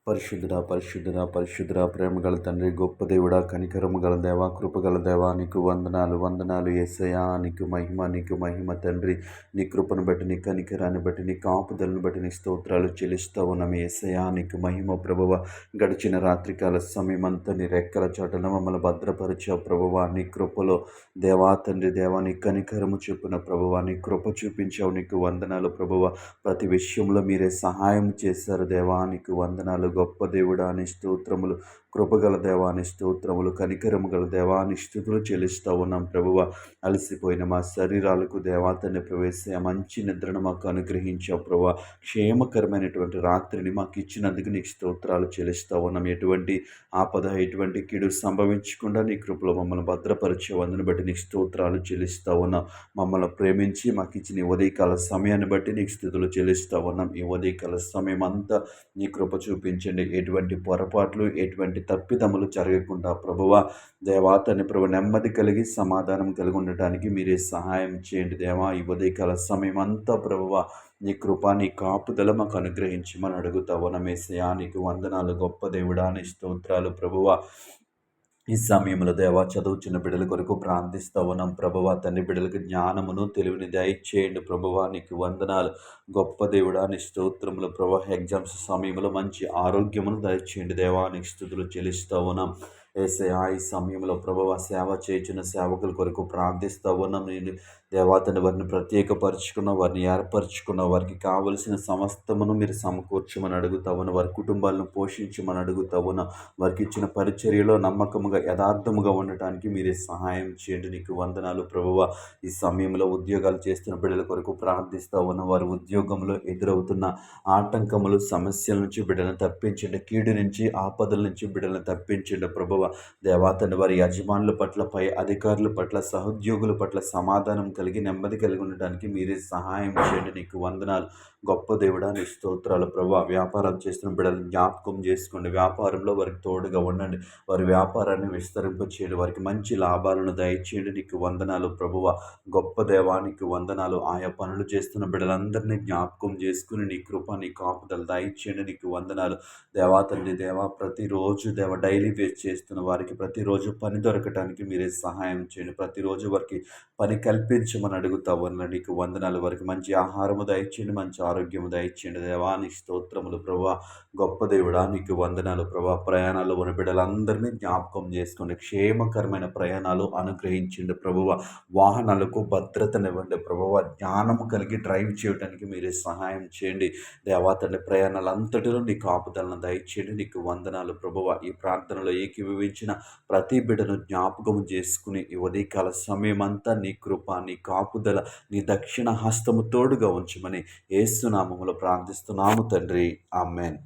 పరిశుద్ధుడా పరిశుద్ధుడా పరిశుద్ధుడా ప్రేమగల తండ్రి, గొప్ప దేవుడా, కనికరము గల దేవా, కృపగల దేవా, నీకు వందనాలు వందనాలు యేసయ్యా. నీకు మహిమ, నీకు మహిమ తండ్రి. నీ కృపను బట్టి, నీ కనికరాన్ని బట్టి, నీ కాపుదలను బట్టి నీ స్తోత్రాలు చెల్లిస్తూ ఉన్నాము యేసయ్యా. నీకు మహిమ ప్రభువ. గడిచిన రాత్రికాల సమయమంతా నీ రెక్కల చాటున మమ్మల్ని భద్రపరిచావు ప్రభువ. నీ కృపలో దేవా తండ్రి, దేవా నీ కనికరము చూపిన ప్రభువ, నీ కృప చూపించావు. నీకు వందనాలు ప్రభువ. ప్రతి విషయంలో మీరే సహాయం చేశారు దేవా. నీకు వందనాలు. గొప్ప దేవుడాని స్తోత్రములు, కృపగల దేవాని స్తోత్రములు, కనికరము గల దేవాని స్తుతులు చెల్లిస్తూ ఉన్నాం ప్రభువ. అలసిపోయిన మా శరీరాలకు దేవాతని ప్రవేశ మంచి నిద్రను మాకు అనుగ్రహించావు ప్రభువ. క్షేమకరమైనటువంటి రాత్రిని మాకు ఇచ్చినందుకు నీకు స్తోత్రాలు చెల్లిస్తూ ఉన్నాం. ఎటువంటి ఆపద, ఎటువంటి కీడు సంభవించకుండా నీ కృపలో మమ్మల్ని భద్రపరిచే అందుని బట్టి నీకు స్తోత్రాలు చెల్లిస్తూ ఉన్నాం. మమ్మల్ని ప్రేమించి మాకు ఇచ్చిన ఈ ఉదయకాల సమయాన్ని బట్టి నీకు స్తుతులు చెల్లిస్తూ ఉన్నాం. ఈ ఉదయకాల సమయం అంతా నీ కృప చూపించండి. ఎటువంటి పొరపాట్లు, ఎటువంటి తప్పిదములు జరగకుండా ప్రభువ దేవాతని ప్రభు నెమ్మది కలిగి సమాధానం కలిగి ఉండటానికి మీరే సహాయం చేయండి దేవా. ఈ ఉదయకాల సమయం అంతా ప్రభువ నీ కృప, నీ కాపుదల మాకు అనుగ్రహించమని అడుగుతావు నమేసయా. నీకు వందనాలు గొప్ప దేవుడా, నీ స్తోత్రాలు ప్రభువ. ఈ సమయంలో దేవా చదువుచున్న బిడ్డల కొరకు ప్రార్థిస్తూ ఉన్నాం ప్రభువ. తండ్రి బిడ్డలకు జ్ఞానమును తెలివిని దయచేయండి ప్రభువ. నీకు వందనాలు గొప్ప దేవుడా, నీ స్తోత్రములు ప్రభువ. ఎగ్జామ్స్ సమయంలో మంచి ఆరోగ్యమును దయచేయండి దేవా. నీకు స్తుతులు చెల్లిస్తూ ఉన్నాం యేసయ్యా. ఈ సమయంలో ప్రభువ సేవ చేయుచున్న సేవకుల కొరకు ప్రార్థిస్తూ ఉన్నాం. నేను దేవాతని వారిని ప్రత్యేకపరుచుకున్న, వారిని ఏర్పరచుకున్న, వారికి కావలసిన సమస్తమును మీరు సమకూర్చమని అడుగుతా ఉన్నా. వారి కుటుంబాలను పోషించమని అడుగుతా ఉన్నా. వారికి ఇచ్చిన పరిచర్యలో నమ్మకముగా, యథార్థముగా ఉండటానికి మీరే సహాయం చేయండి. నీకు వందనాలు ప్రభువ. ఈ సమయంలో ఉద్యోగాలు చేస్తున్న బిడ్డల కొరకు ప్రార్థిస్తూ ఉన్న, వారి ఉద్యోగంలో ఎదురవుతున్న ఆటంకములు, సమస్యల నుంచి బిడ్డలను తప్పించండి. కీడు నుంచి, ఆపదల నుంచి బిడ్డలను తప్పించండి ప్రభువ. దేవాతని వారి యజమానుల పట్ల, పై అధికారుల పట్ల, సహోద్యోగుల పట్ల సమాధానం కలిగి, నెమ్మది కలిగి ఉండటానికి మీరే సహాయం చేయండి. నీకు వందనాలు గొప్ప దేవుడా, నీ స్తోత్రాలు ప్రభువ. వ్యాపారాలు చేస్తున్న బిడ్డలను జ్ఞాపకం చేసుకోండి. వ్యాపారంలో వారికి తోడుగా ఉండండి. వారి వ్యాపారాన్ని విస్తరింపచేయండి. వారికి మంచి లాభాలను దయచేయండి. నీకు వందనాలు ప్రభువ. గొప్ప దేవానికి వందనాలు. ఆయా పనులు చేస్తున్న బిడ్డలందరినీ జ్ఞాపకం చేసుకుని నీ కృప, నీ కాపుదలు దయచేయండి. నీకు వందనాలు దేవా తండ్రి. దేవా ప్రతిరోజు దేవ డైలీ వేస్ట్ చేస్తున్న వారికి ప్రతిరోజు పని దొరకటానికి మీరే సహాయం చేయండి. ప్రతిరోజు వారికి పని కల్పించమని అడుగుతా ఉన్నా. నీకు వందనాలు. వారికి మంచి ఆహారము దయచేయండి, మంచి ఆరోగ్యము దయచేయండి దేవా. నీ స్తోత్రములు ప్రభువ. గొప్ప దేవుడా, నీకు వందనాలు ప్రభా. ప్రయాణాల్లో ఉన్న బిడ్డలందరినీ జ్ఞాపకం చేసుకోండి. క్షేమకరమైన ప్రయాణాలు అనుగ్రహించండి ప్రభువ. వాహనాలకు భద్రతనివ్వండి ప్రభువ. జ్ఞానము కలిగి డ్రైవ్ చేయడానికి మీరే సహాయం చేయండి దేవా తండ్రి. ప్రయాణాలంతటిలో నీ కాపుదలను దయచేయండి. నీకు వందనాలు ప్రభువ. ఈ ప్రార్థనలో ఏకీభవించిన ప్రతి బిడ్డను జ్ఞాపకం చేసుకుని ఈ ఉదయకాల సమయమంతా నీ కృప, నీ కాపుదల, నీ దక్షిణ హస్తము తోడుగా ఉంచమని యేసు నామములో ప్రార్థిస్తున్నాము తండ్రి. ఆమేన్.